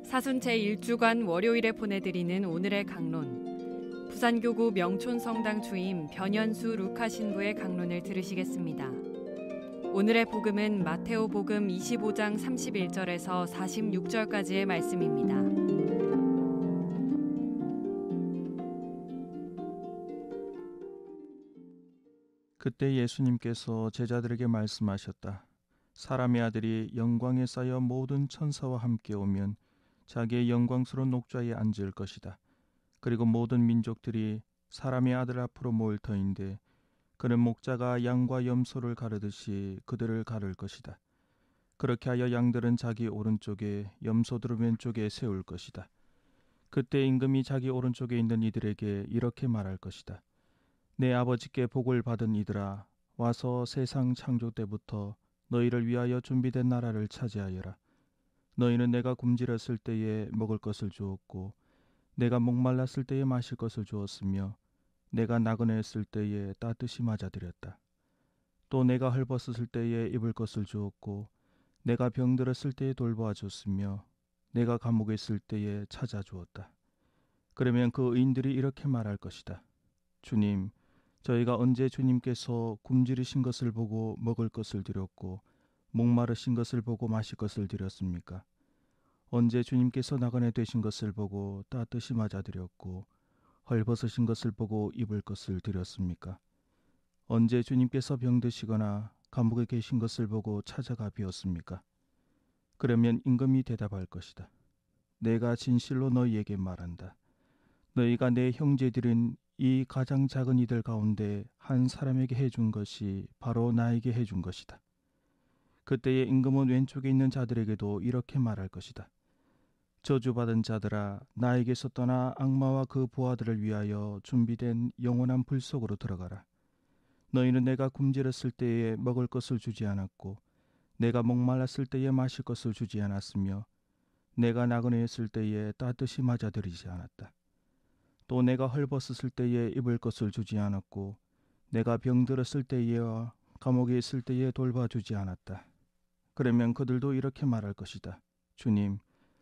사순 제1주간 월요일에 보내드리는 오늘의 강론, 부산교구 명촌성당 주임 변현수 루카 신부의 강론을 들으시겠습니다. 오늘의 복음은 마테오 복음 25장 31절에서 46절까지의 말씀입니다. 그때 예수님께서 제자들에게 말씀하셨다. 사람의 아들이 영광에 쌓여 모든 천사와 함께 오면 자기의 영광스러운 녹좌에 앉을 것이다. 그리고 모든 민족들이 사람의 아들 앞으로 모일 터인데 그는 목자가 양과 염소를 가르듯이 그들을 가를 것이다. 그렇게 하여 양들은 자기 오른쪽에 염소들은 왼쪽에 세울 것이다. 그때 임금이 자기 오른쪽에 있는 이들에게 이렇게 말할 것이다. 내 아버지께 복을 받은 이들아, 와서 세상 창조 때부터 너희를 위하여 준비된 나라를 차지하여라. 너희는 내가 굶주렸을 때에 먹을 것을 주었고 내가 목말랐을 때에 마실 것을 주었으며 내가 나그네였을 때에 따뜻이 맞아들였다. 또 내가 헐벗었을 때에 입을 것을 주었고 내가 병들었을 때에 돌보아 줬으며 내가 감옥에 있을 때에 찾아주었다. 그러면 그 의인들이 이렇게 말할 것이다. 주님, 저희가 언제 주님께서 굶주리신 것을 보고 먹을 것을 드렸고 목마르신 것을 보고 마실 것을 드렸습니까? 언제 주님께서 나그네 되신 것을 보고 따뜻이 맞아드렸고 헐벗으신 것을 보고 입을 것을 드렸습니까? 언제 주님께서 병드시거나 감옥에 계신 것을 보고 찾아가 비었습니까? 그러면 임금이 대답할 것이다. 내가 진실로 너희에게 말한다. 너희가 내 형제들인 이 가장 작은 이들 가운데 한 사람에게 해준 것이 바로 나에게 해준 것이다. 그때에 임금은 왼쪽에 있는 자들에게도 이렇게 말할 것이다. 저주받은 자들아, 나에게서 떠나 악마와 그 부하들을 위하여 준비된 영원한 불 속으로 들어가라. 너희는 내가 굶주렸을 때에 먹을 것을 주지 않았고 내가 목말랐을 때에 마실 것을 주지 않았으며 내가 나그네였을 때에 따뜻이 맞아들이지 않았다. 또 내가 헐벗었을 때에 입을 것을 주지 않았고 내가 병들었을 때에와 감옥에 있을 때에 돌봐주지 않았다. 그러면 그들도 이렇게 말할 것이다. 주님,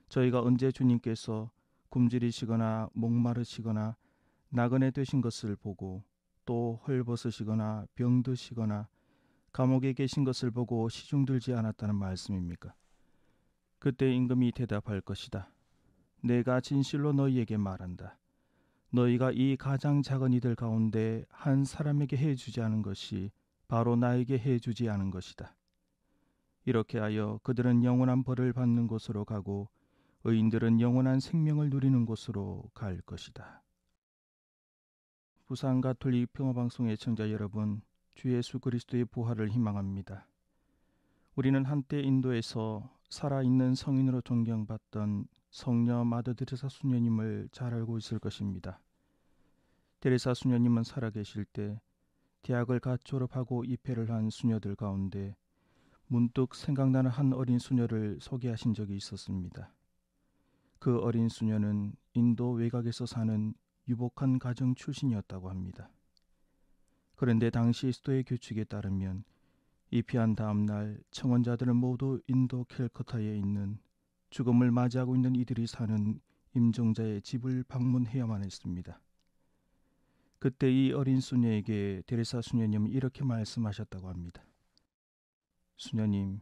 저희가 언제 주님께서 굶주리시거나 목마르시거나 나그네 되신 것을 보고 또 헐벗으시거나 병드시거나 감옥에 계신 것을 보고 시중들지 않았다는 말씀입니까? 그때 임금이 대답할 것이다. 내가 진실로 너희에게 말한다. 너희가 이 가장 작은 이들 가운데 한 사람에게 해주지 않은 것이 바로 나에게 해주지 않은 것이다. 이렇게 하여 그들은 영원한 벌을 받는 곳으로 가고 의인들은 영원한 생명을 누리는 곳으로 갈 것이다. 부산 가톨릭 평화방송 애청자 여러분, 주 예수 그리스도의 부활을 희망합니다. 우리는 한때 인도에서 살아있는 성인으로 존경받던 성녀 마더 데레사 수녀님을 잘 알고 있을 것입니다. 데레사 수녀님은 살아계실 때 대학을 갓 졸업하고 입회를 한 수녀들 가운데 문득 생각나는 한 어린 수녀를 소개하신 적이 있었습니다. 그 어린 수녀는 인도 외곽에서 사는 유복한 가정 출신이었다고 합니다. 그런데 당시 수도의 규칙에 따르면 입회한 다음 날 청원자들은 모두 인도 캘커타에 있는 죽음을 맞이하고 있는 이들이 사는 임종자의 집을 방문해야만 했습니다. 그때 이 어린 수녀에게 데레사 수녀님은 이렇게 말씀하셨다고 합니다. 수녀님,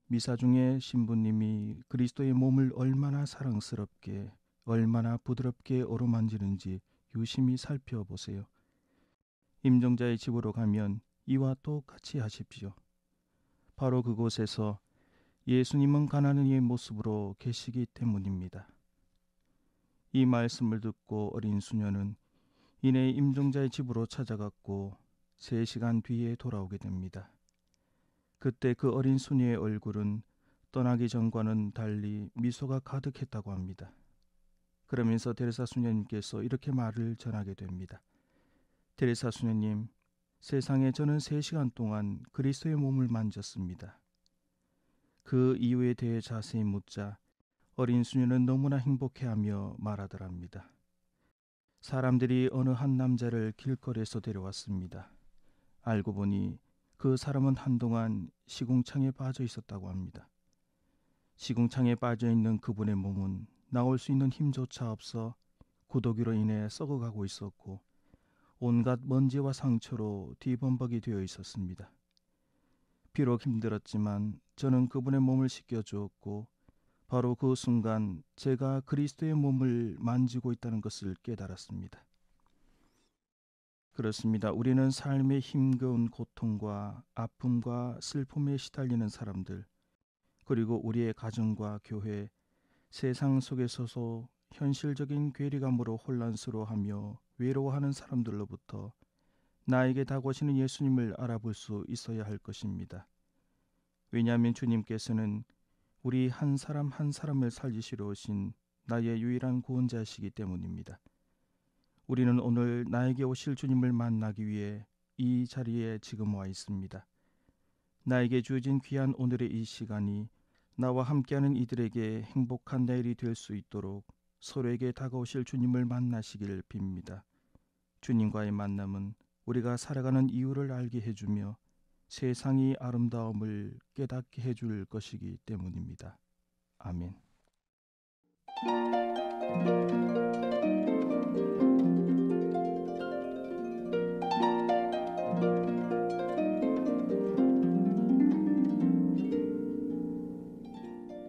미사 중에 신부님이 그리스도의 몸을 얼마나 사랑스럽게, 얼마나 부드럽게 어루만지는지 유심히 살펴보세요. 임종자의 집으로 가면 이와 똑같이 하십시오. 바로 그곳에서 예수님은 가난한 이의 모습으로 계시기 때문입니다. 이 말씀을 듣고 어린 수녀는 이내 임종자의 집으로 찾아갔고 3시간 뒤에 돌아오게 됩니다. 그때 그 어린 수녀의 얼굴은 떠나기 전과는 달리 미소가 가득했다고 합니다. 그러면서 데레사 수녀님께서 이렇게 말을 전하게 됩니다. 데레사 수녀님, 세상에 저는 3시간 동안 그리스도의 몸을 만졌습니다. 그 이유에 대해 자세히 묻자 어린 수녀는 너무나 행복해하며 말하더랍니다. 사람들이 어느 한 남자를 길거리에서 데려왔습니다. 알고 보니 그 사람은 한동안 시궁창에 빠져 있었다고 합니다. 시궁창에 빠져 있는 그분의 몸은 나올 수 있는 힘조차 없어 구더기로 인해 썩어가고 있었고 온갖 먼지와 상처로 뒤범벅이 되어 있었습니다. 비록 힘들었지만 저는 그분의 몸을 씻겨주었고 바로 그 순간 제가 그리스도의 몸을 만지고 있다는 것을 깨달았습니다. 그렇습니다. 우리는 삶의 힘겨운 고통과 아픔과 슬픔에 시달리는 사람들, 그리고 우리의 가정과 교회, 세상 속에서도 현실적인 괴리감으로 혼란스러워하며 외로워하는 사람들로부터 나에게 다가오시는 예수님을 알아볼 수 있어야 할 것입니다. 왜냐하면 주님께서는 우리 한 사람 한 사람을 살리시러 오신 나의 유일한 구원자시기 때문입니다. 우리는 오늘 나에게 오실 주님을 만나기 위해 이 자리에 지금 와 있습니다. 나에게 주어진 귀한 오늘의 이 시간이 나와 함께하는 이들에게 행복한 내일이 될 수 있도록 서로에게 다가오실 주님을 만나시길 빕니다. 주님과의 만남은 우리가 살아가는 이유를 알게 해주며 세상의 아름다움을 깨닫게 해줄 것이기 때문입니다. 아멘.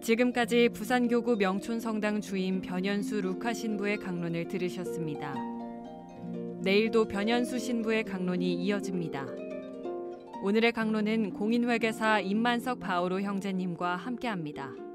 지금까지 부산교구 명촌성당 주임 변현수 루카 신부의 강론을 들으셨습니다. 내일도 변현수 신부의 강론이 이어집니다. 오늘의 강론은 공인회계사 임만석 바오로 형제님과 함께합니다.